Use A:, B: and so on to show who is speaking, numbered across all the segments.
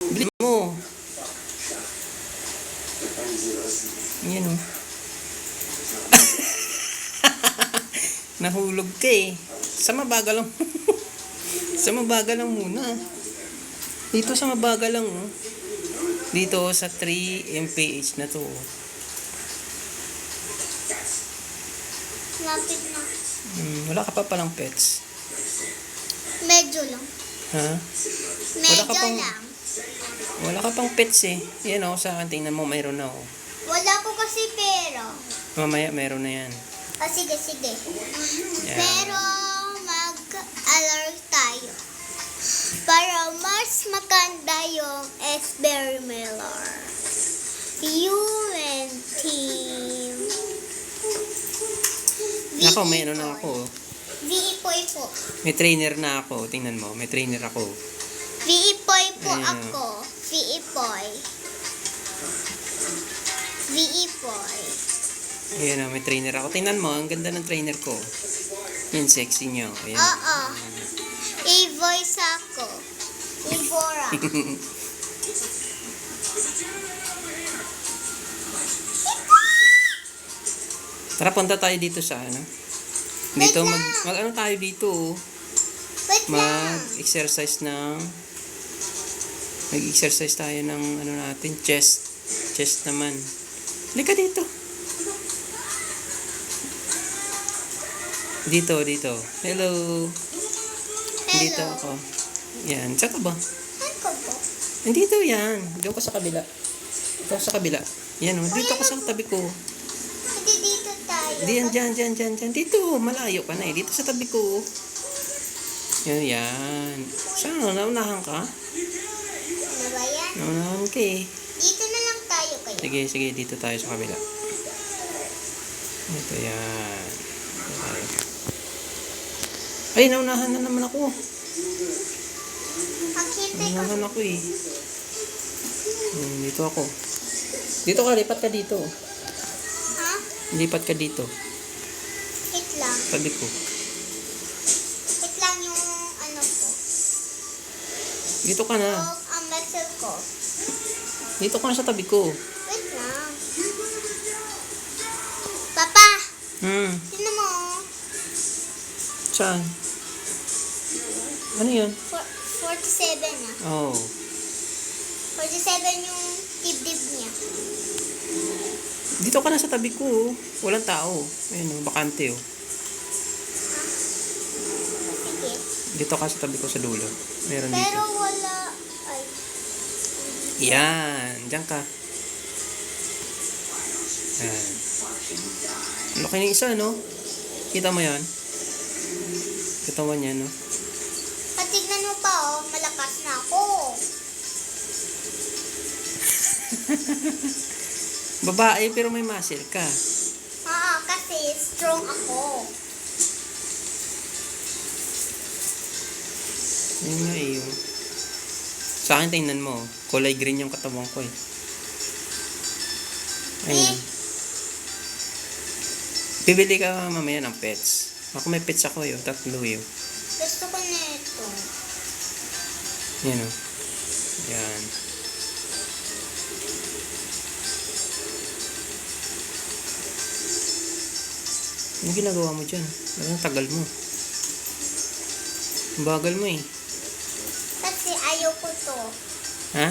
A: Bili mo. Yan o. Nahulog ka eh. Sa mabagal lang. Sa mabagal lang muna. Dito sa mabagal lang oh. Dito sa 3 mph na to.
B: Lapit na.
A: Wala ka pa palang pets.
B: Medyo lang.
A: Ha?
B: Medyo
A: Wala ka pang-
B: lang.
A: Wala ka pang pets eh. Yan o, sa akin. Tingnan mo, mayroon na oh.
B: Wala ko kasi pera.
A: Mamaya meron na yan.
B: Sige, sige.
A: Yeah.
B: Pero mag-alert tayo. Para mas maganda yung Berry Miller. You and team.
A: Ako, mayroon na ako.
B: Viipoy po.
A: May trainer na ako. Tingnan mo, may trainer ako.
B: Viipoy po
A: Ayan.
B: ako. Viipoy. Viipoy.
A: Ayan o, may trainer ako. Tingnan mo, ang ganda ng trainer ko. Yan, sexy nyo. Ayan.
B: Oo. I-voice ako. Ibora.
A: Tara, punta tayo dito sa ano. Dito,
B: Wait
A: mag
B: lang.
A: ano tayo dito.
B: Wait lang.
A: Mag-exercise ng mag-exercise tayo ng ano natin, chest. Chest naman. Halika dito. Dito. Hello. Dito
B: Hello.
A: ako. Yan. Saan ka ba?
B: Saan ko po?
A: Dito yan. Doon ka sa kabila. Ito sa kabila. Yan o. Dito ka sa tabi ko.
B: Hindi dito tayo.
A: Diyan. Dito. Malayo ka na eh. Dito sa tabi ko. Yan. Saan? Naunahan ka?
B: Ano ba yan?
A: Naunahan ka eh.
B: Dito na lang tayo kayo.
A: Sige. Dito tayo sa kabila. Ito yan. Ito tayo. Ay, naunahan na naman ako.
B: Maghintay ka.
A: Naunahan ako eh. Dito ako. Dito ka. Lipat ka dito.
B: Ha?
A: Lipat ka dito.
B: Wait lang.
A: Tabi ko.
B: Wait lang yung ano ko.
A: Dito ka na.
B: Ang muscle ko.
A: Dito ka na sa tabi ko.
B: Wait lang. Papa! Sino mo?
A: Saan? Ano yun?
B: 47 na.
A: Oh.
B: 47 yung dibdib niya.
A: Dito ka na sa tabi ko. Oh. Walang tao. Ayun oh, bakante oh.
B: Sige.
A: Dito ka sa tabi ko sa dulo. Meron
B: Pero
A: dito.
B: wala. Ay.
A: Yan. Diyan ka. Yan. Laki ng isa, no? Kita mo yan? Katawan niya, no?
B: Patignan mo pa oh. Malakas na ako.
A: Babae, pero may muscle ka.
B: Kasi strong ako.
A: Yun nga eh. Oh. Sa akin, tingnan mo. Kulay green yung katawan ko eh. Ayun. Bibili ka mamaya ng pets. Ako may pets ako yun. 3 yun.
B: Gusto ko na ito.
A: Yan o. Yan. Ano ginagawa mo dyan? Ang tagal mo. Ang bagal mo eh.
B: Kasi ayaw ko to.
A: Ha?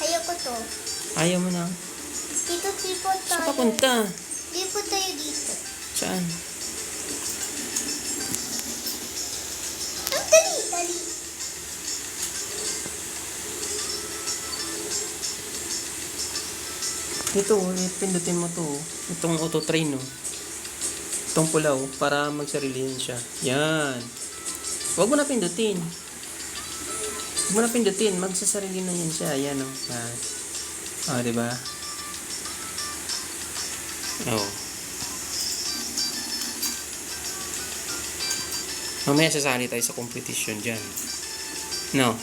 B: Ayaw ko to.
A: Ayaw mo na.
B: Dito
A: Saan
B: tayo.
A: ka punta?
B: Dito tayo dito.
A: Saan?
B: Ang dali.
A: Ito, pindutin mo to. Itong auto train, no? Itong pulaw, para magsarilihin siya. Yan. Huwag mo na pindutin. Huwag mo na pindutin. Magsasarili na yan siya. Yan, no? Yan. Oh, diba? Oh. Mamaya sasali tayo sa competition dyan. No?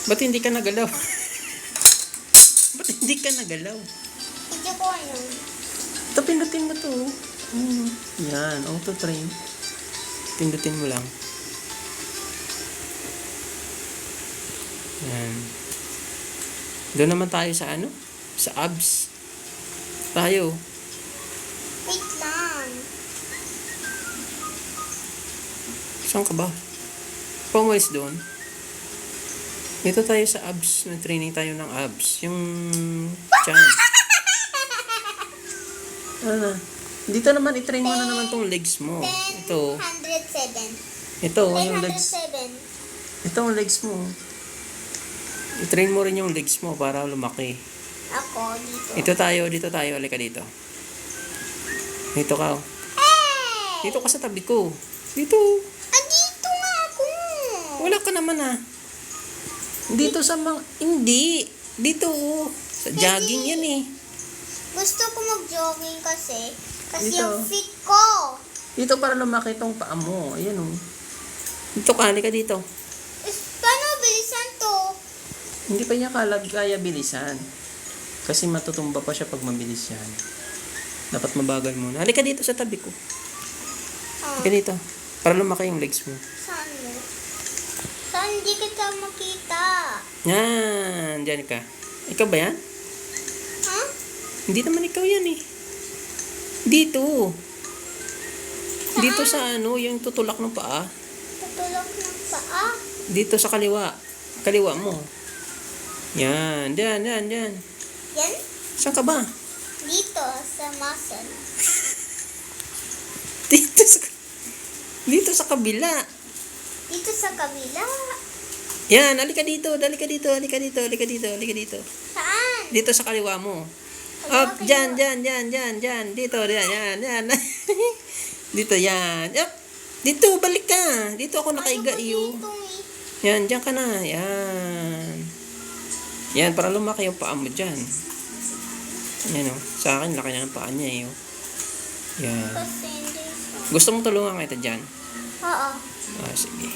A: Ba't hindi ka nagalaw? Ba't hindi ka nagalaw?
B: Hindi ko ano.
A: Ito, pindutin mo to. Yan, auto train. Pindutin mo lang. Yan. Doon naman tayo sa ano? Sa abs. Tayo.
B: Wait lang.
A: Saan ka ba? Pumalis doon. Dito tayo sa abs. Nag-training tayo ng abs. Yung chan. Ano na? Dito naman, i-train mo na naman tong legs mo. Ito.
B: 107.
A: Ito, yung legs.
B: 107.
A: Ito ang legs mo. I-train mo rin yung legs mo para lumaki.
B: Ako, dito.
A: Dito tayo. Halika dito. Dito ka. Oh.
B: Hey!
A: Dito ka sa tabi ko. Dito.
B: Andito nga ako.
A: Wala ka naman ah. Dito sa mga... Hindi. Dito oh. Sa jogging yan eh.
B: Gusto ko mag-jogging kasi. Kasi
A: Dito.
B: yung fit ko.
A: Dito para lumaki tong paa mo. Ayan oh. Dito ka. Halika dito.
B: Paano bilisan to?
A: Hindi pa niya kaya bilisan. Kasi matutumba pa siya pag mabilis yan. Dapat mabagal muna. Halika dito sa tabi ko. Halika dito. Para lumaki yung legs mo.
B: Saan mo? Saan di kita makita?
A: Yan. Diyan ka. Ikaw ba yan?
B: Ha?
A: Hindi naman ikaw yan eh. Dito. Dito sa ano, yung tutulak ng paa.
B: Tutulog ng paa.
A: Dito sa kaliwa. Kaliwa mo. Yan. Diyan.
B: Yan?
A: Saan ka ba?
B: Dito, sa muscle.
A: Dito sa kabila.
B: Dito sa kabila.
A: Yan. Halika dito. Halika dito.
B: Saan?
A: Dito sa kaliwa mo.
B: Kaliwa,
A: Up. Dyan. Dito. Yan. Dito. Yan. Up. Dito. Balik ka. Dito ako nakaiga iyo.
B: Dito eh.
A: Yan. Diyan ka na. Yan. Yan. Para lumaki yung paa mo dyan. Yan o. Sa akin, laki na ng paa niya eh. Oh. Yan.
B: Kasi hindi siya.
A: Gusto mo tulungan kita dyan?
B: Oo.
A: Ah, sige.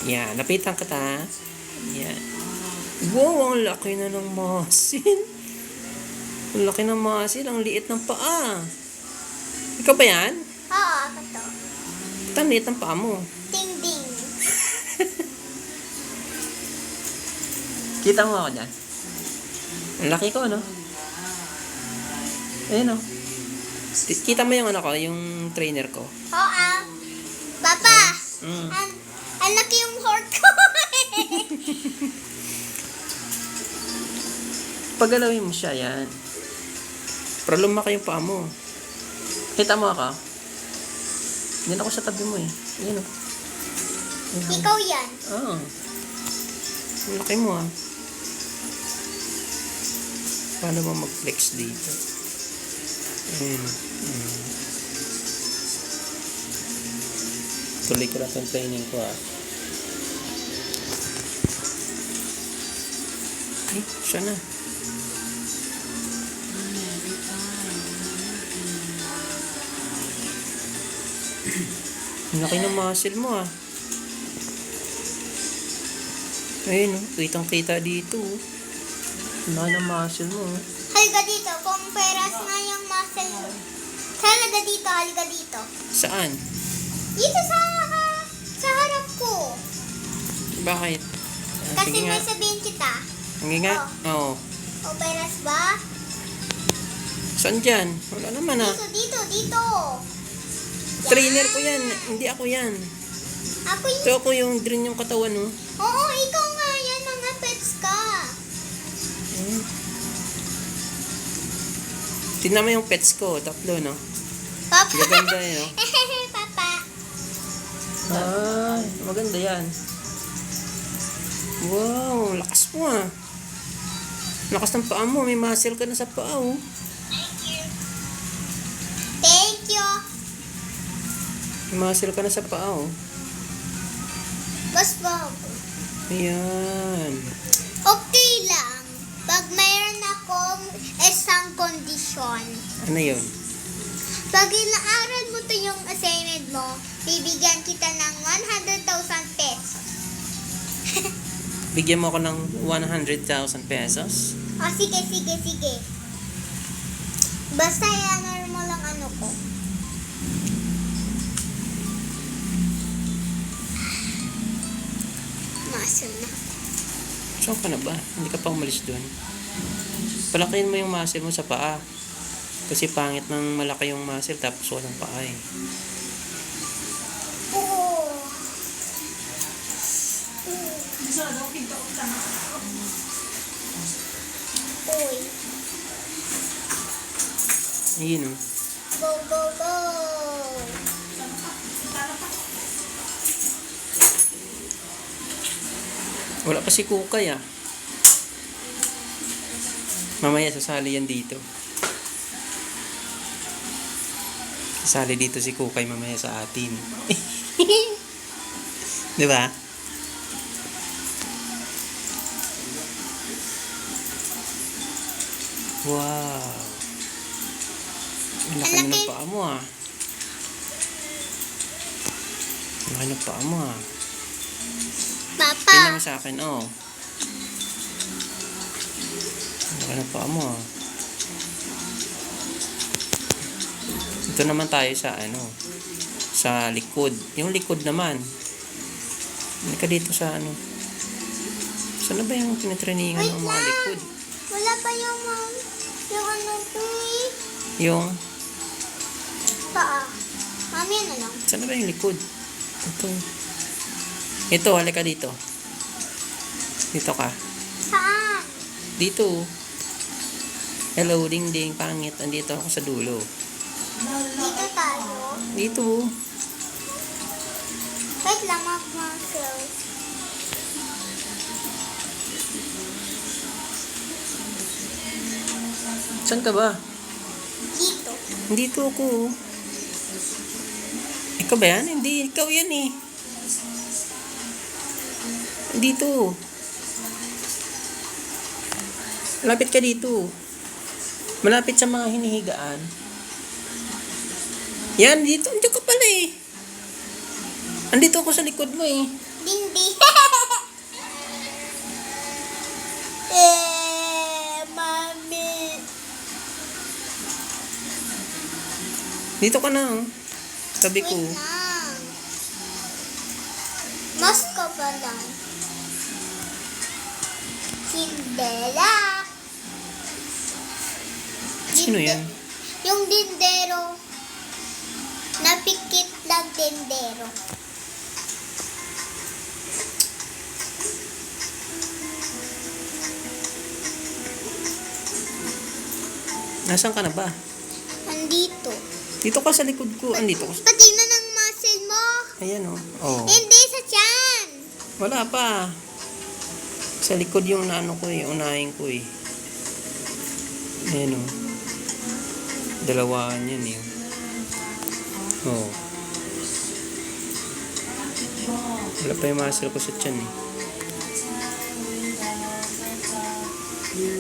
A: Yan. Lapitan ka ta. Yan. Wow, ang laki na ng muscle. Ang laki ng muscle. Ang liit ng paa. Ikaw ba yan?
B: Oo, ako to.
A: Ito ang liit ng paa mo.
B: Ding ding.
A: Kita mo ako dyan? Ang laki ko, ano? Ayun, oh. Kita mo yung ano ko, yung trainer ko.
B: Oo. Papa,
A: Mm.
B: ang laki yung heart ko.
A: Pagalawin mo siya, yan. Para lumaki yung paa mo. Kita mo ako? Yan ako sa tabi mo eh. Ayun, oh. Ayun, oh.
B: Ikaw yan.
A: Oo. Ang laki mo ah. Paano ba mag-flex dito? Ayun. Tuloy ko lang itong training ko ah. Ay, siya na. Ang laki ng muscle mo ah. Ayun oh, kitang-kita dito oh. Ang laki ng muscle mo oh.
B: Halika dito. Kung peras nga yung muscle mo. Halika dito.
A: Saan?
B: Dito sa harap ko.
A: Bakit? Ah,
B: Kasi
A: sige nga.
B: may sabihin kita.
A: Sige nga. Oo.
B: O peras ba?
A: Saan dyan? Wala naman ah.
B: Dito.
A: Trainer ko yan. Hindi ako yan.
B: Ako yun.
A: Ito ako yung drain yung katawan oh.
B: Oo, ikaw nga yan. Mga pets ka.
A: Tingnan mo yung pets ko. Tatlo no.
B: Papa.
A: Maganda yun oh.
B: Papa.
A: Ay, maganda yan. Wow, lakas mo ah. Lakas ng paa mo. May muscle ka na sa paa oh.
B: Thank you.
A: May muscle ka na sa paa oh.
B: Boss Bob.
A: Ayan.
B: Okay lang. Pag mayroon akong isang kondisyon.
A: Ano yun?
B: Pag inaaral mo to yung assignment mo, bibigyan kita ng 100,000 pesos.
A: Bigyan mo ako ng 100,000 pesos.
B: O sige. Basta i-honor mo mo lang ano ko. Muscle na.
A: Saan ka na ba? Hindi ka pa umalis doon. Palakihin mo yung muscle mo sa paa. Kasi pangit ng malaki yung muscle tapos walang paa eh.
B: Oo. Uy.
A: Ayun oh.
B: Go, go, go.
A: Wala pa si Kukay ah. Mamaya sasali yan dito. Sasali dito si Kukay mamaya sa atin. Di ba? Wow. Ang laki
B: Ang
A: na ng
B: laki.
A: paa mo ah. Ang laki ng paa mo ah.
B: Papa.
A: Tingnan mo sa akin, oh. Ang laki ng paa mo ah. Ito naman tayo sa ano, sa likod. Yung likod naman. Hindi ka dito sa ano. Saan na ba yung tinitrainingan ng mga likod?
B: Wala pa yung ano ko eh.
A: Yung,
B: Paa. Mamaya na lang.
A: saan na ba yung likod? Ito. Ito, halika dito. Dito ka.
B: Saan?
A: Dito. Hello, ding ding, pangit. Andito ako sa dulo.
B: Dito tayo.
A: Dito.
B: Wait lang, mag-muscle.
A: Saan ka ba?
B: Dito.
A: Dito ako. Ikaw ba yan? Hindi, ikaw yan eh. Dito. Malapit ka dito. Malapit sa mga hinihigaan. Yan, dito. Andiyan ka pala eh. Andito ako sa likod mo eh.
B: Dindi. Mami.
A: Dito ka na oh. Sabi ko.
B: Wait lang. Mas ka pa lang. Cinderella.
A: Sino yan?
B: Yung dindero. Napikit lang dindero.
A: Nasaan ka na ba?
B: Andito.
A: Dito ka sa likod ko. Andito ka.
B: Patingnan ng muscle mo.
A: Ayan oh. Oh.
B: Hindi sa tiyan.
A: Wala pa. Sa likod yung naano ko eh. Unahin ko eh. Ayan oh. Dalawaan yan eh. Oh. Wala pa yung muscle ko sa tiyan eh.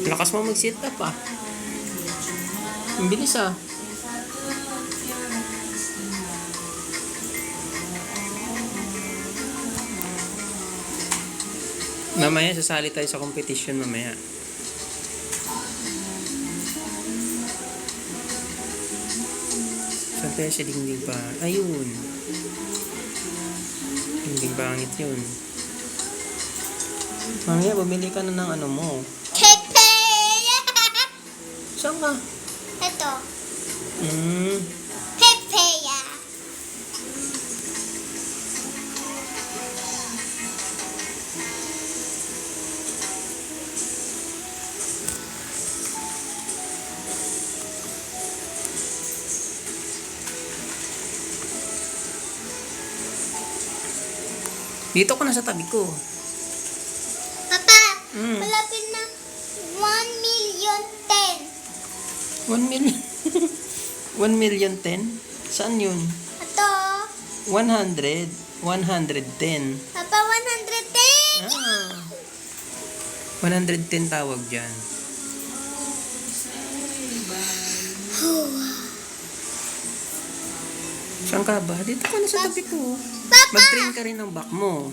A: Lakas mo mag-sit up ah. Ang bilis ah. Mamaya sasali tayo sa competition mamaya. Saan kaya si Dingding pa? Ayun. Dingding pangit yun. Mamaya bumili ka na ng ano mo.
B: Pepe.
A: Saan ka?
B: Ito.
A: Hmm.
B: Pepe.
A: Dito ko na sa tabi ko.
B: Papa,
A: Mm.
B: malapit na 1,000,010.
A: 1 million. 1,000,010? Saan yun?
B: Ito.
A: 100. 110.
B: Papa, 110.
A: Ah. 110 tawag dyan. Saan ka ba? Dito ka na sa tabi ko.
B: Papa.
A: Mag-train ka rin ng back mo.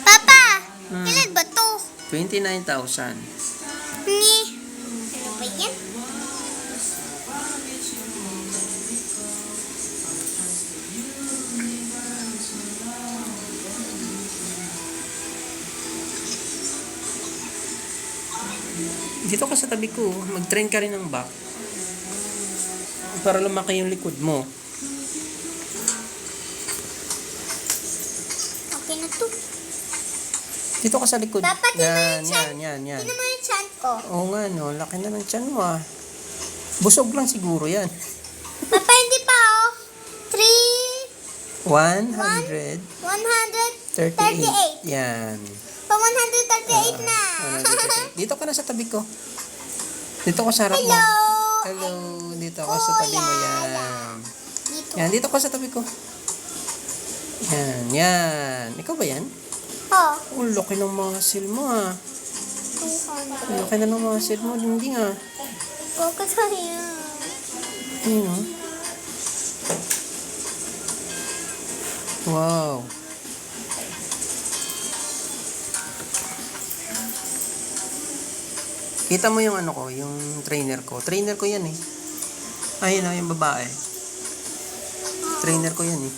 B: Papa,
A: Hmm.
B: ilan ba to?
A: 29,000.
B: Ni. Ano ba yan?
A: Dito ka sa tabi ko. Mag-train ka rin ng back. Para lumaki yung likod mo.
B: Okay na to.
A: Dito ka sa likod.
B: Dapat
A: Yan,
B: yun
A: yan.
B: Tingnan mo yung chan ko.
A: Oo nga, no. Laki na ng tiyan mo, ah. Busog lang siguro yan.
B: Papa, hindi pa, oh.
A: 138.
B: 138.
A: Yan.
B: Pa 138 na.
A: 138. Dito ka na sa tabi ko. Dito ka sa harap mo.
B: Hello.
A: Hello. Dito ka sa tabi mo. Yan.
B: Dito.
A: Yan, dito ka sa tabi ko. Yan, yan. Ikaw ba yan?
B: Oh,
A: Oh, laki ng muscle mo, ah.
B: 200.
A: Laki na ng muscle mo. Hindi nga.
B: Focus on you.
A: Ayun, oh. Wow. Kita mo yung ano ko, yung trainer ko. Trainer ko yan eh. Ayun na, yung babae. Trainer ko yan eh.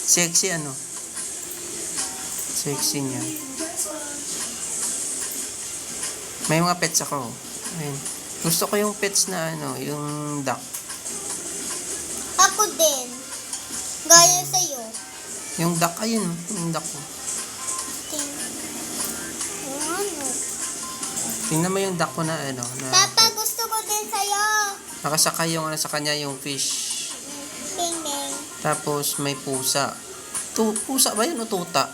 A: Sexy ano. Sexy niya. May mga pets ako. Ayun. Gusto ko yung pets na ano, yung duck.
B: Ako din. Gaya sa'yo.
A: Yung duck, ayun. Yung duck ko.
B: Ano?
A: Tingnan mo yung duck ko na ano. Na,
B: Papa, gusto ko din sa'yo.
A: nakasakay yung ano sa kanya, yung fish.
B: Ding ding.
A: Tapos may pusa. Pusa ba yun o tuta?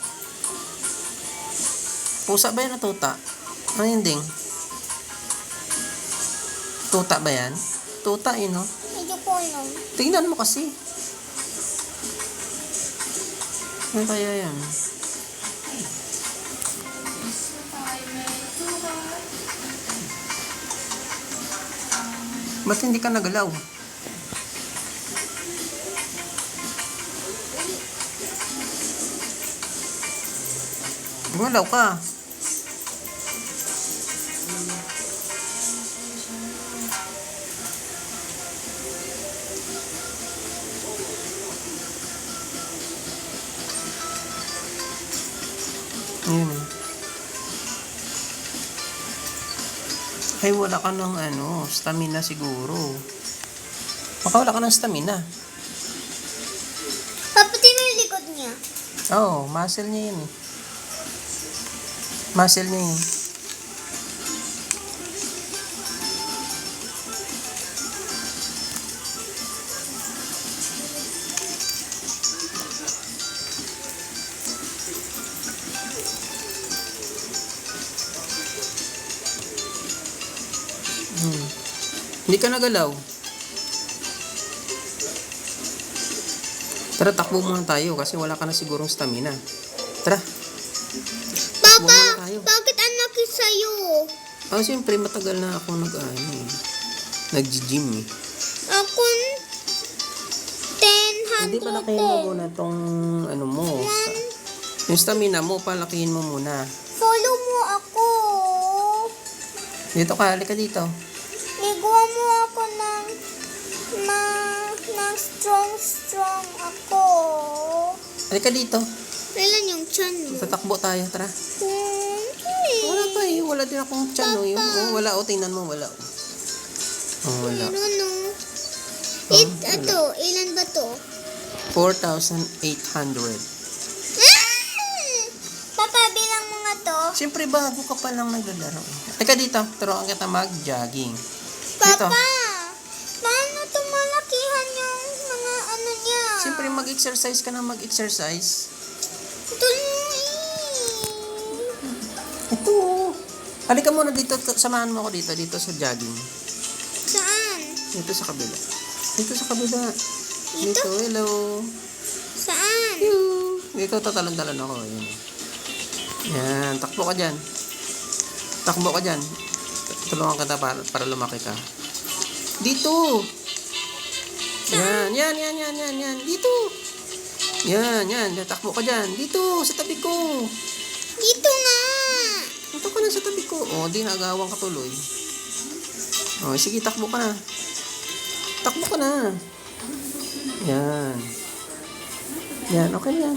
A: Pusa ba yun o tuta? Ano yun ding? Tuta ba yan? Tuta yun, no?
B: Medyo punong.
A: Tingnan mo kasi. Ano kaya yan? Ba't hindi ka nagalaw? Gumalaw ka. Ayun eh. Ay, wala ka ng ano, stamina siguro. Baka wala ka ng stamina.
B: Papa, tingnan yung likod niya.
A: Oo, muscle niya yun eh. Muscle niya yun. Hindi ka nagalaw. Tara, takbo muna tayo kasi wala ka na sigurong stamina. Tara. Takbo
B: Papa,
A: muna tayo.
B: bakit anak sa'yo?
A: Ah, siyempre, matagal na ako nag-gym eh.
B: Ako, 10,
A: Hindi,
B: 100.
A: palakihin mo muna tong ano mo. Yung stamina mo, palakihin mo muna.
B: Follow mo ako.
A: Dito ka, halika dito.
B: Liguan mo ako ng strong ako.
A: Halika dito.
B: Ilan yung chan mo?
A: Tatakbo tayo, tara.
B: Okay.
A: Wala pa eh, wala din akong tiyan oh. Wala oh, tingnan mo, wala oh. Oh, wala.
B: Ano? Ito, ilan ba to?
A: 4,800.
B: Papa, bilang mo nga to.
A: Siyempre, bago ka pa lang naglalaro. Halika dito, turuan kita mag-jogging. Dito.
B: Papa, paano tumalakihan yung mga ano niya?
A: Siyempre, mag-exercise ka na mag-exercise. Ito. Halika muna dito, samahan mo ako dito sa jogging.
B: Saan?
A: Dito sa kabila. Dito sa kabila.
B: Dito?
A: Dito, hello.
B: Saan?
A: Dito, tatalon-talon ako. Yan. Yan, takbo ka dyan. Takbo ka dyan. Tulungan kita para lumaki ka. Dito. Yan. Dito. Yan. Takbo ka dyan. Dito, sa tabi ko.
B: Dito nga.
A: Dito ka na sa tabi ko. O, di nagawang ka tuloy. O, sige, takbo ka na. Takbo ka na. Yan. Yan, okay na yan.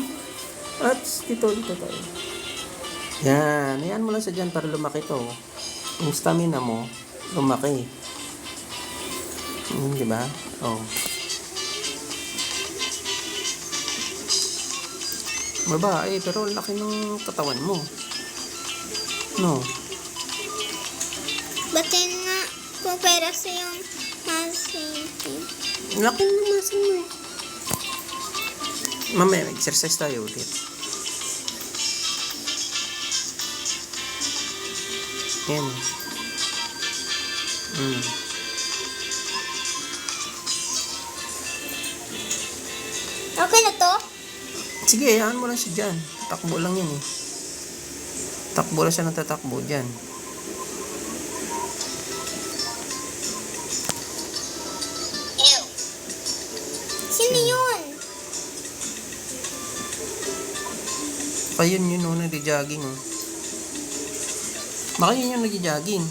A: At dito tayo. Yan. Ayan mo lang sa dyan para lumaki to. Yung stamina mo, lumaki. Di ba? Oh. Babae, pero laki ng katawan mo. No.
B: Batin nga, kung pera sa yung muscle.
A: Laki ng muscle mo. Mamaya, exercise tayo ulit. Yan.
B: Okay na to?
A: Sige, hayaan mo lang siya dyan. Takbo lang yan eh. Takbo lang siya ng tatakbo dyan.
B: Sino yun?
A: Ayun yun oh, nag-jogging oh. Baka yun yung nag-jogging.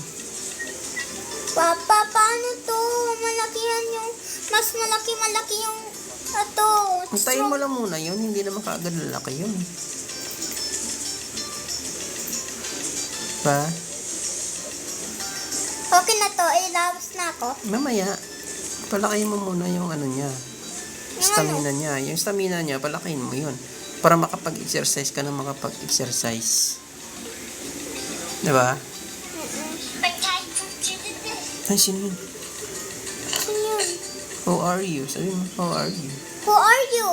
B: Papa, paano to? Malakihan yung, mas malaki yung, ito.
A: Hintayin mo lang muna yun, hindi naman kaagad lalaki yun. Ba?
B: Okay na to, ilabas na ako.
A: Mamaya, palakayin mo muna yung ano niya. Stamina niya. Yung stamina niya, palakayin mo yun. Para makapag-exercise ka na makapag-exercise. Diba? Ay, sino yun?
B: Sino yun?
A: How are you? Sabi mo, how are you?
B: Who are you?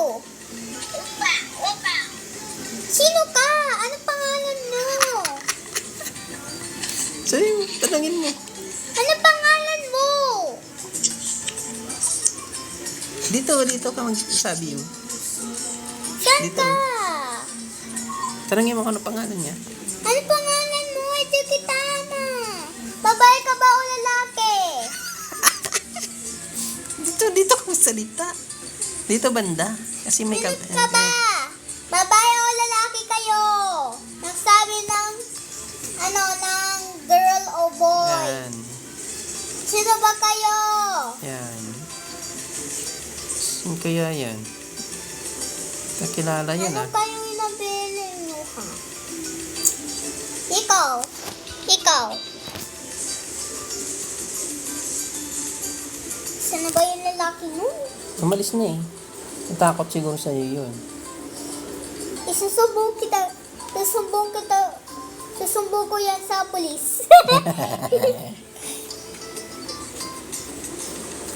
B: Sino ka? Ano pangalan mo?
A: Sabi mo, tanangin mo.
B: Ano pangalan mo?
A: Dito ka magsabi mo.
B: Saan
A: Dito.
B: ka?
A: Tanangin mo kung ano pangalan niya.
B: Ano pangalan mo? Ito kita na. Babae ka ba o lalaki?
A: Dito ka magsalita. Dito banda. Kasi may
B: Sino ka ba? Babae o lalaki kayo? Nagsabi ng, ng girl o boy.
A: Yan.
B: Sino ba kayo?
A: Yan. Sino kaya yan? Kakilala yan
B: Ano
A: ah.
B: kayo inabili nyo ha? Ikaw. Saan ba yung lalaki mo?
A: Umalis na eh. Natakot siguro sa'yo yun.
B: Isusumbong ko yan sa polis.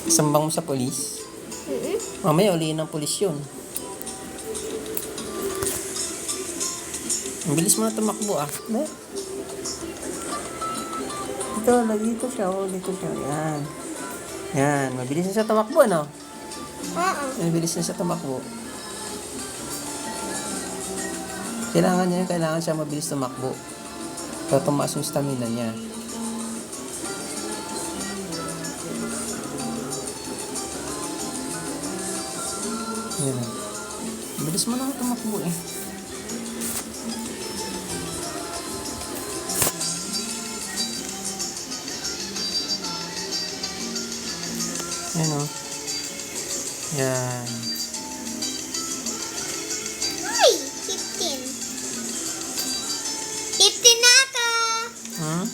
A: Sambang mo sa polis. Mamaya ulihin ng polis yun. Ang bilis mo na tumakbo ah. Ne? Dito siya. Oh, dito siya. Yan. Yan. Mabilis na siya tumakbo, ano? Mabilis na siya tumakbo. Kailangan siya mabilis tumakbo. Para tumaas yung stamina niya. Yan. Mabilis mo na tumakbo eh. Yan o. Yan.
B: Ay, 15. 15 na ka.
A: Hmm?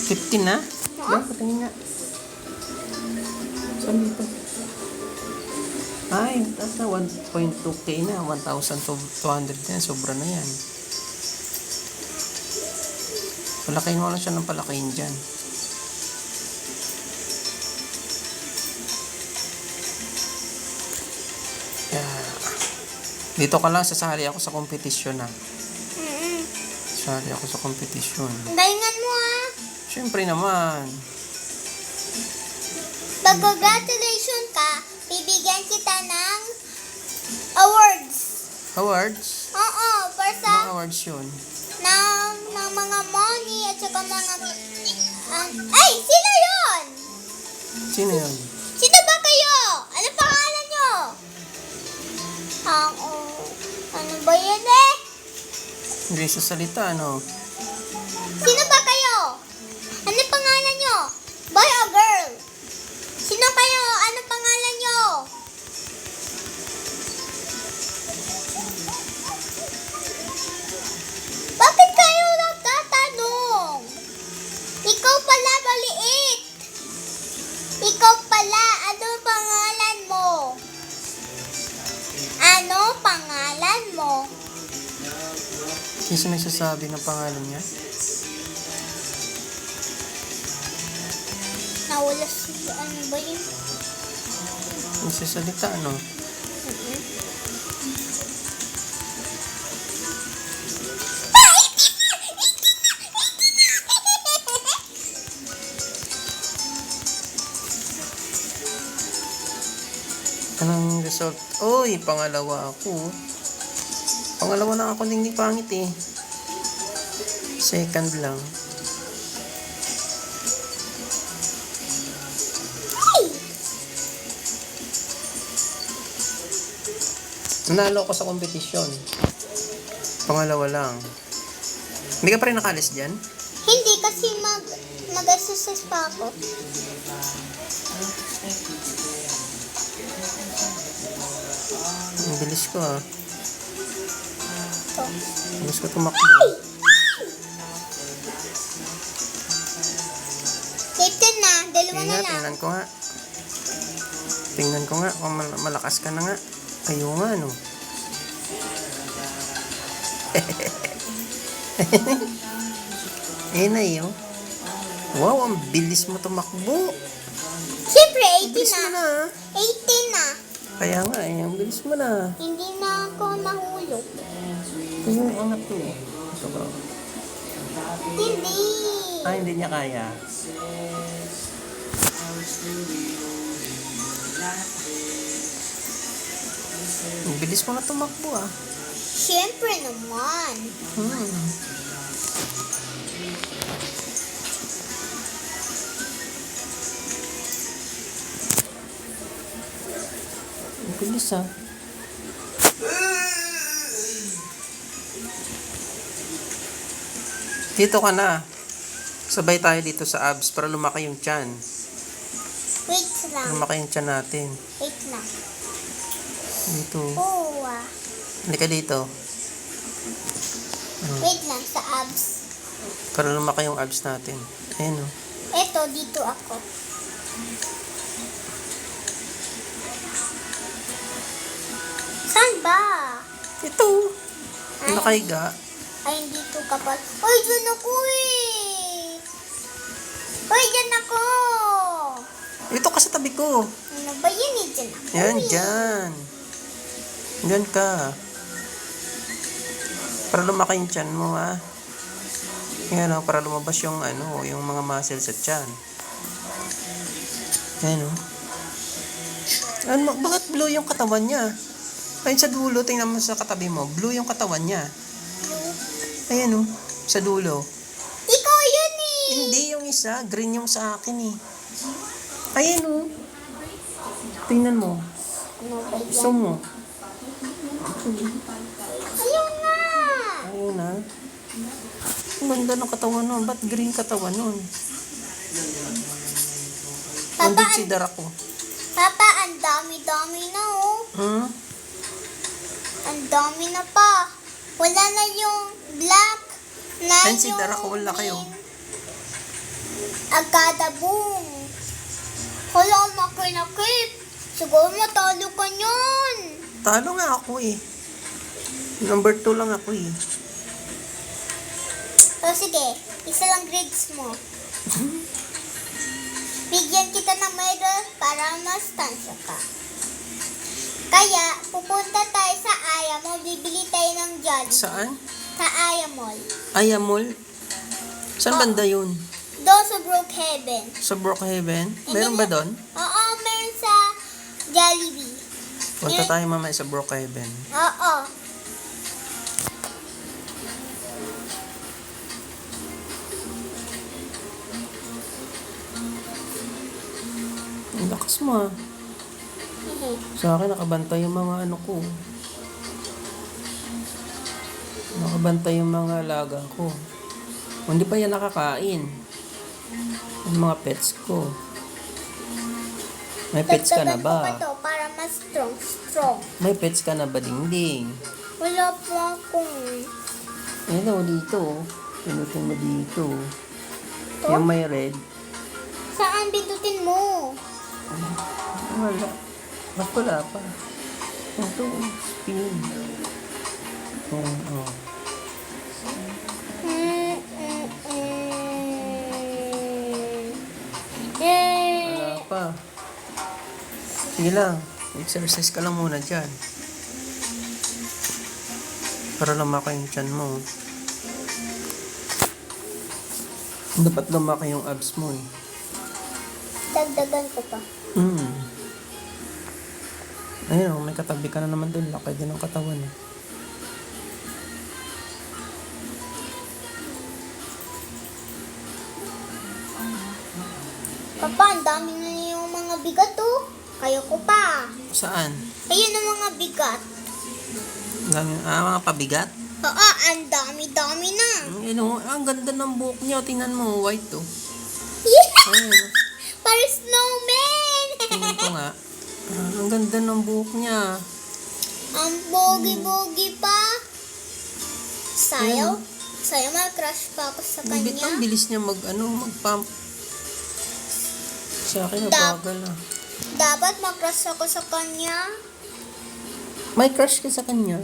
A: $15 na? Ba, patingin nga. Saan dito? Ay, taas na 1.2k na, 1,200 na, sobra na yan. Palakayin mo lang siya ng palakayin dyan. Yeah. Dito ka lang, sasali ako sa kompetisyon na. Sasali ako sa kompetisyon.
B: Dahingan mo ah.
A: Siyempre naman.
B: Pag congratulations ka, bibigyan kita ng awards.
A: Awards?
B: Oo, para sa
A: Anong awards yun?
B: ng mga money at saka mga ay, sino yun?
A: Sino yun?
B: Sino ba kayo? Ano pangalan nyo? Ano ba yun eh?
A: Hindi sa salita, ano?
B: Sino ba kayo? Ano pangalan nyo? Boy
A: Sino nagsasabi ng pangalan niya?
B: Nawala si ano ba yun?
A: Nagsasalita, ano? Anong result? Uy, pangalawa ako. Pangalawa na ako hindi pangit eh. Second lang. Nanalo ako sa kompetisyon. Pangalawa lang. Hindi ka pa rin nakalis dyan?
B: Hindi kasi mag-exercise pa ako.
A: Ang bilis ko ah.
B: Ito.
A: Bilis ko tumakbo.
B: Captain na, dalawa
A: Sige
B: na
A: nga,
B: lang.
A: tingnan ko nga. Tingnan ko nga kung malakas ka na nga. Ayaw nga, no? Na yun. Wow, ang bilis mo tumakbo.
B: Siyempre,
A: Bilis
B: 18
A: mo
B: na.
A: na. ah.
B: 18 na.
A: Kaya nga, ang bilis mo na.
B: Hindi na ako nahulog.
A: Ito yung anak ko. Ito ba?
B: Hindi.
A: Hindi niya kaya. Ang bilis mo na tumakbo ah.
B: Siyempre naman.
A: Ang bilis ah. Dito ka na. Sabay tayo dito sa abs para lumaki yung tiyan.
B: Wait lang.
A: Lumaki yung tiyan natin.
B: Wait lang.
A: Dito.
B: Oh,
A: Halika dito.
B: wait lang sa abs.
A: Para lumaki yung abs natin. Ayan o.
B: Eto, dito ako. Saan ba?
A: Ito.
B: Ay,
A: Nakahiga.
B: ay, dito ka pa. Ay, dyan ako eh. Ay, dyan ako.
A: Ito ka sa tabi ko.
B: Ano ba yun eh? Dyan ako
A: Yan,
B: eh.
A: dyan. Dyan ka. Para lumaki yung tiyan mo, ha. Yan o, para lumabas yung ano, yung mga muscles sa tiyan. Yan o. Ano, bakit blue yung katawan niya? Ayun sa dulo, tingnan mo sa katabi mo. Blue yung katawan niya. Ayan o, sa dulo.
B: Ikaw yun eh.
A: Hindi yung isa, green yung sa akin eh. Ayan o. Tingnan mo.
B: Ano ba yan?
A: Gusto mo.
B: Ayun nga.
A: Ayun na. Ang ganda ng katawan nun. Ba't green katawan nun?
B: Papa,
A: Nandun si Darako.
B: Papa, ang dami-dami na oh.
A: Hmm?
B: Ang dami na pa. Wala na yung black na
A: Ayun si Darako, wala kayo.
B: Agada-boom. Hala, makinakip. Siguro matalo ka niyan.
A: Talo nga ako eh. Number 2 lang ako eh.
B: O sige, isa lang grades mo. Bigyan kita ng medal para mastansya ka. Kaya, pupunta tayo sa Aya Mall. Bibili tayo ng Jollibee.
A: Saan?
B: Sa Aya Mall.
A: Ayamol? Saan banda yun?
B: Doon sa Brookhaven.
A: Sa Brookhaven? Meron ba doon?
B: Oo, meron sa Jollibee.
A: Punta tayo mamaya sa Brookhaven.
B: Oo.
A: Ang lakas mo ah. Sa akin nakabantay yung mga ano ko. Nakabantay yung mga alaga ko. Hindi pa yan nakakain. Yung mga pets ko. May pets ka na
B: Dagdagan ko pa
A: ba?
B: to para mas strong.
A: May pets ka na ba, Dingding?
B: Wala pa akong...
A: Ayun o, dito. Pinutin mo dito.
B: To?
A: Yung may red.
B: Saan bindutin mo?
A: Wala. Ba't wala pa? Ito, spin. Oh. Sige lang. Exercise ka lang muna dyan. Para lumaki yung tiyan mo. Dapat lumaki yung abs mo eh.
B: Dagdagan ko pa.
A: Ayun, may katabi ka na naman dun. Laki din ang katawan eh.
B: Papa, ang dami na yung mga bigat oh. Kayo ko pa.
A: Saan?
B: Ayun ang mga bigat.
A: Mga pabigat?
B: Oo, ang dami-dami na.
A: Ang ganda ng buhok niya. Tingnan mo, white to.
B: Yeah!
A: Ayun.
B: Para snowman!
A: Tingnan ko nga. Ang ganda ng buhok niya.
B: Ang bogi-bogi pa. Sayo? Sayo, mag-crush pa ako sa
A: Ang
B: kanya.
A: bilis niya mag-pump. Sa akin,
B: Dap-
A: nabagal na.
B: Dapat mag-crush ako sa kanya.
A: May crush ka sa kanya.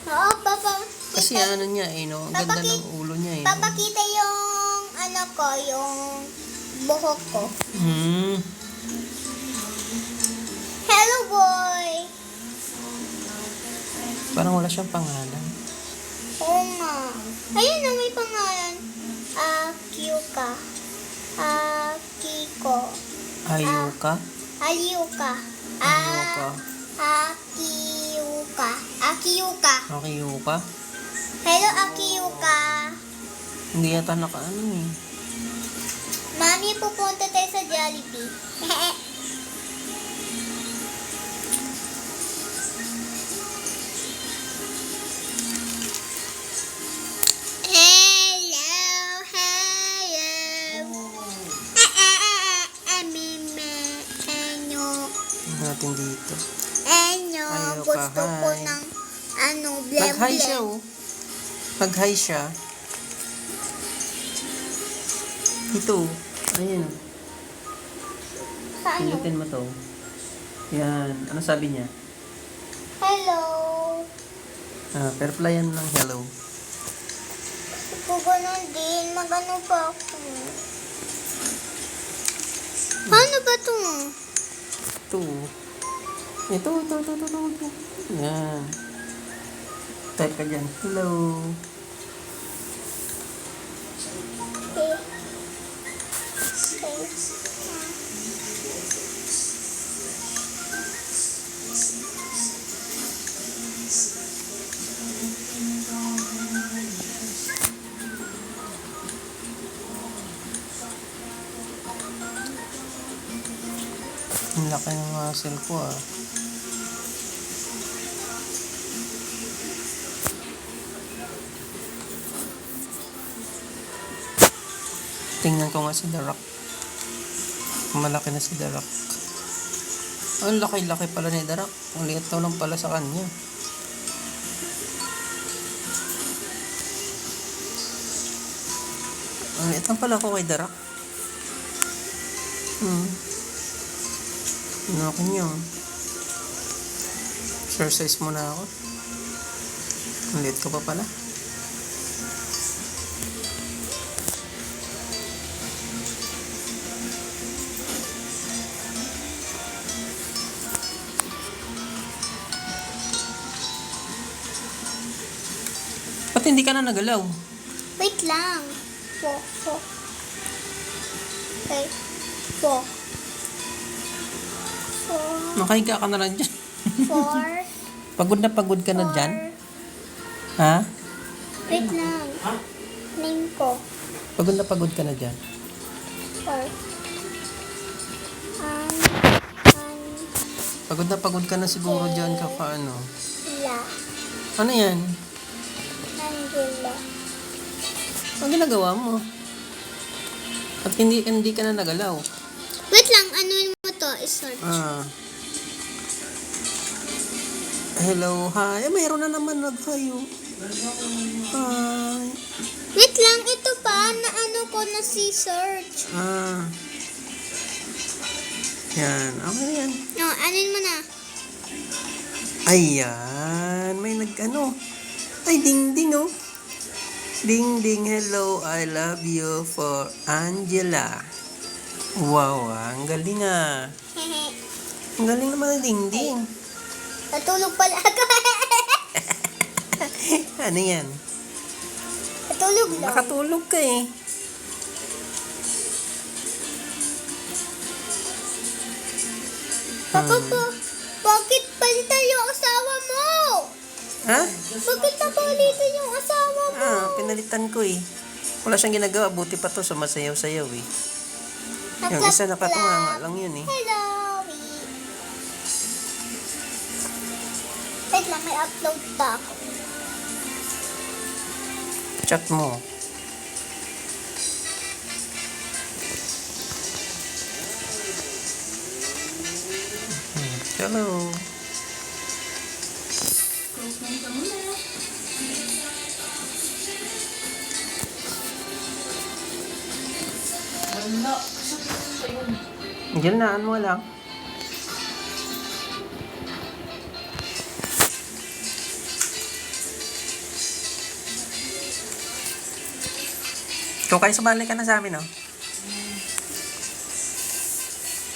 B: Oo, Papa.
A: Kasi ano niya eh, no? Ang ganda ng ulo niya eh. No?
B: Papakita yung, yung buhok ko. Hello, boy!
A: Parang wala siyang pangalan.
B: Oo nga. Ayun na, may pangalan. Kyuka. Kiko.
A: Ayuka?
B: Aliuka.
A: Ayuka.
B: Akiyuka. Akiyuka.
A: Akiyuka?
B: Hello, Akiyuka.
A: Hindi yata nakaano eh.
B: Mami, pupunta tayo sa Jollibee. Hello, hello.
A: Natin dito.
B: Enyo,
A: Ayaw
B: gusto
A: ka,
B: ko
A: hi.
B: ng
A: Nag-hi siya
B: blem-blem.
A: oh. Nag-hi siya. Ito. Ayun.
B: Saan yun?
A: Pindutin mo to. Yan. Ano sabi niya?
B: Hello.
A: Perplyan ng hello.
B: Gusto ko ganun din. Magano pa ako. Paano ba ito?
A: Ito. Ito. Yan. Type ka dyan. Hello.
B: Okay. Okay.
A: Ang laki ng muscle ko ah. Tingnan ko nga si The Rock. Malaki na si The Rock. Ang laki-laki pala ni The Rock. Ang liit daw lang pala sa kanya. Ang liit lang pala ako kay The Rock. Ano ako niyo? Exercise muna ako. Ang liit ko pa pala. Ba't hindi ka na nagalaw?
B: Wait lang. Four. Okay. Four.
A: Makahiga ka na lang dyan.
B: Four.
A: Pagod ka na dyan? Ha?
B: Wait lang. Name ko.
A: Pagod ka na dyan?
B: Four.
A: Pagod ka na siguro dyan kakaano.
B: La.
A: Ano yan?
B: Angela.
A: Ang ginagawa mo? At hindi ka na nagalaw.
B: Wait lang. Ano mo to? I-search.
A: Hello, hi. Mayroon na naman nag-hi. Hi.
B: Wait lang. Ito pa. Na ano ko na si-search.
A: Yan. Okay na yan.
B: No, anin mo na.
A: Ayan. May nag-ano. Ay, ding-ding oh. Ding-ding, hello, I love you for Angela. Wow, ang galing ah.
B: Hehe.
A: Ang galing naman ng dingding.
B: Natulog pala ako.
A: Ano yan?
B: Natulog lang.
A: Nakatulog ka eh.
B: Papa po, bakit palitan yung asawa mo?
A: Ha?
B: Bakit napalitan yung asawa mo?
A: Pinalitan ko eh. Wala siyang ginagawa. Buti pa to, sumasayaw-sayaw eh. Yung isa nakatunganga lang yun eh.
B: Hello, wait lang, may upload pa ako.
A: Chat mo. Hello. Diyan na, ano lang. Ikaw kayo sumali ka na sa amin, oh.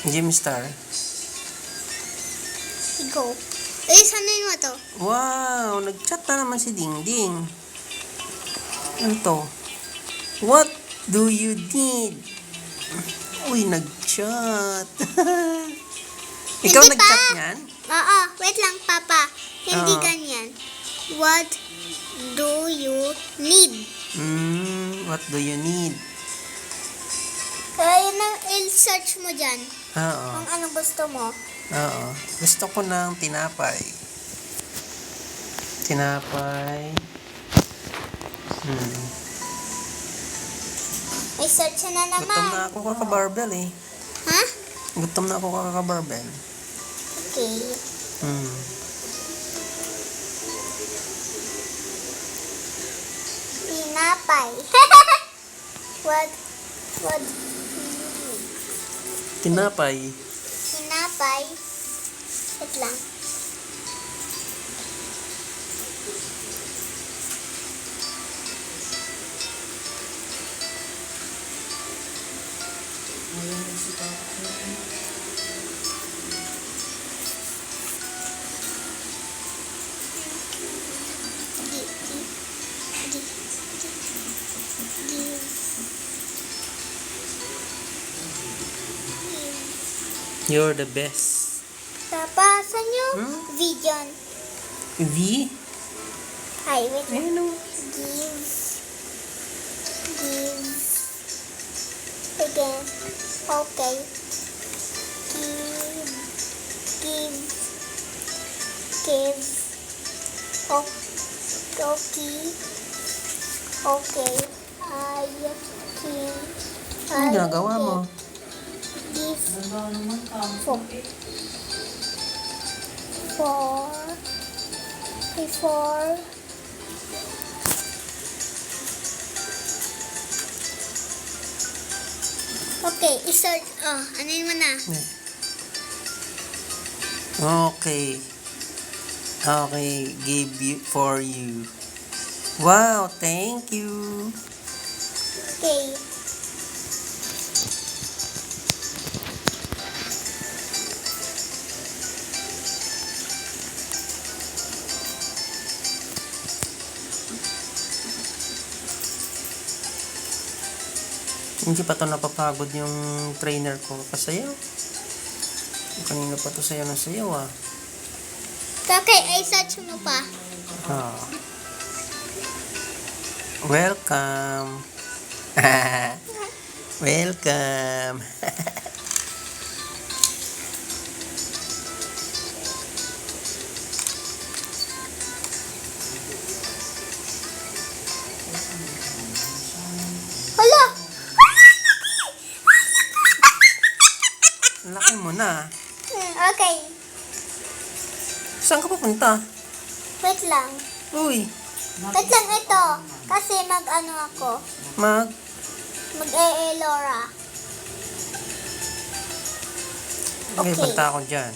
A: Gym Star.
B: Go. Eh, sanayin mo to.
A: Wow, nag-chat na naman si Dingding. Ano to? What do you need? Uy, nag-chat. Ikaw
B: Hindi
A: nag-chat
B: pa.
A: niyan?
B: Oo, wait lang, Papa. Hindi
A: Oo.
B: ganyan. What do you need?
A: What do you need?
B: Kaya yun ang i-search mo dyan.
A: Oo.
B: Kung ano gusto mo.
A: Oo. Gusto ko ng tinapay. Tinapay.
B: May search na naman.
A: Gutom na ako kaka-barbell eh.
B: Ha?
A: Gutom na ako kaka-barbell.
B: Okay. Tinapay. What?
A: Tinapay.
B: Tinapay. Wait lang.
A: You're the best.
B: Tapasan yung vision.
A: V?
B: Ay, wait lang.
A: Ayun o.
B: Give. Again. Okay. Give. Okay.
A: Ano ginagawa mo?
B: Give. Before. Okay, i-search. Oh, ano yun mo na?
A: Okay. Okay, give you for you. Wow, thank you.
B: Okay.
A: Hindi pa to napapagod yung trainer ko kasayaw. Kanina pa to sayaw na sayaw ah.
B: Okay, i-search mo pa.
A: Welcome. Welcome.
B: Hala!
A: Laki mo na.
B: Okay.
A: Saan ka pupunta?
B: Wait lang.
A: Uy,
B: Wait lang ito. Kasi mag-ano ako. Mag-e-elora.
A: May
B: Okay.
A: punta ako dyan.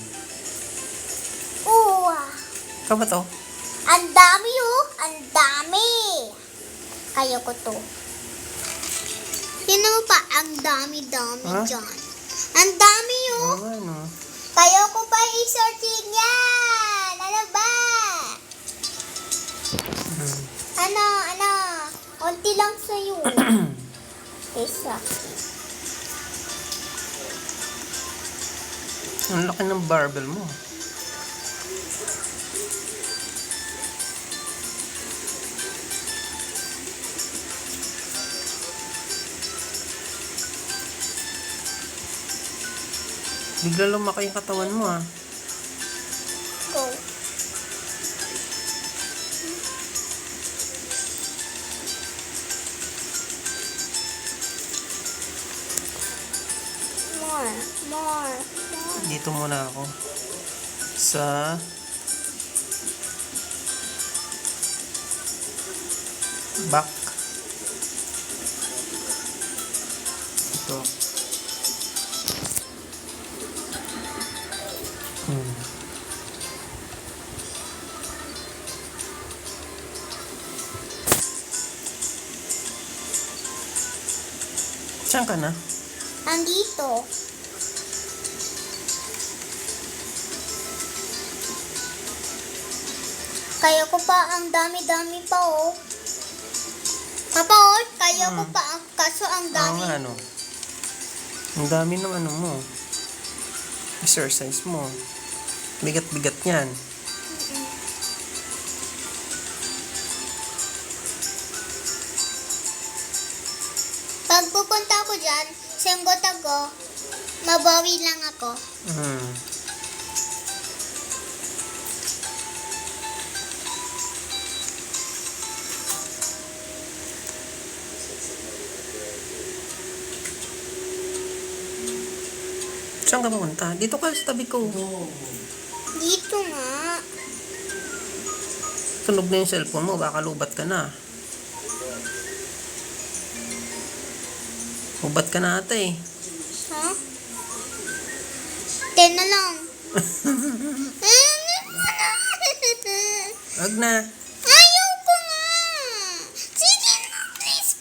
B: Ooh.
A: Ikaw ba to?
B: Ang dami oh. Ang dami. Kaya ko to. Sino mo pa? Ang dami
A: Ha?
B: dyan. Ang dami oh.
A: Ano?
B: Kayo ko pa i-searching yan! Ano ba? Ano? Unti lang sa'yo. Isa.
A: Ang laki ng barbell mo. Bigla lumaki yung katawan mo ah.
B: Go. More.
A: Dito muna ako. Sa back. Ito. Saan ka na?
B: Andito. Kaya ko pa, ang dami-dami pa oh. Papa oh, kaya ko pa, kaso ang
A: Oo
B: dami.
A: nga, ano. Ang dami ng ano mo. Exercise mo. Bigat-bigat yan.
B: Pag pupunta ako dyan, senggotago, mabawi lang ako.
A: Saan ka pumunta? Dito ka sa tabi ko.
B: Dito nga.
A: Tunog na yung cellphone mo. Baka lubat ka na. Lubat ka na ata eh.
B: Ha? 10 na lang.
A: Wag na.
B: Ayaw ko nga. Sige na, please.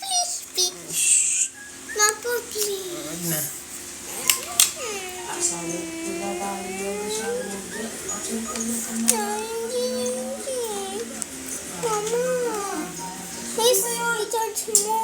A: Shh.
B: Papa, please.
A: Wag na.
B: Hindi. Mama. Please, recharge mo.